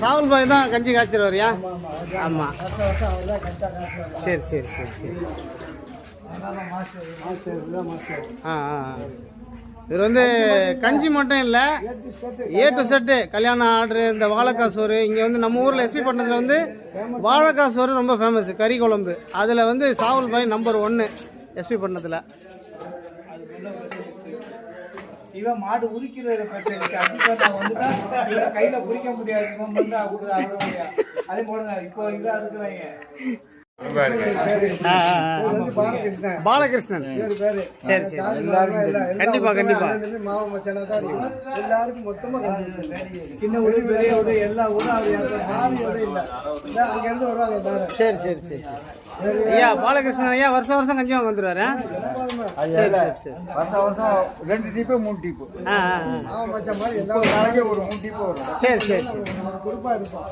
சாவல் பாய் தான் கஞ்சி காய்ச்சிரு வரியா? ஆமாம். சரி சரி சரி சரி. இவர் வந்து கஞ்சி மட்டும் இல்லை, ஏ டு செட்டு கல்யாண ஆர்டரு, இந்த வாழைக்காய் சோறு. இங்கே வந்து நம்ம ஊரில் எஸ்பி பட்டணத்தில் வந்து வாழைக்காய் சோறு ரொம்ப ஃபேமஸ், கறி குழம்பு. அதில் வந்து சாவல் பாய் நம்பர் 1 எஸ்பி பட்டணத்தில். இவன் மாடு உரிக்கிறது கையில உரிக்க முடியாது, அதே போல இப்போ இதான் இருக்கிறாங்க. பாலகிருஷ்ணன். சரி சரி. கண்டிப்பா கண்டிப்பா. எல்லாருக்கும் மொத்தமா சின்ன ஊரு பெரிய ஊரு எல்லா ஊரும் அங்கிருந்து வருவாங்க. சரி சரி சரி. ஐயா பாலகிருஷ்ணன் ஐயா வருஷம் வருஷம் கஞ்சி வாங்க வந்துருவாரு. சரி சரி சரி. வருஷம் 2 டிப்பு 3 டிப்பு. ஒரு நாளைக்கு ஒரு 3 டிப்பு வரும். சரி சரி சரி. குறிப்பா இருப்பான்.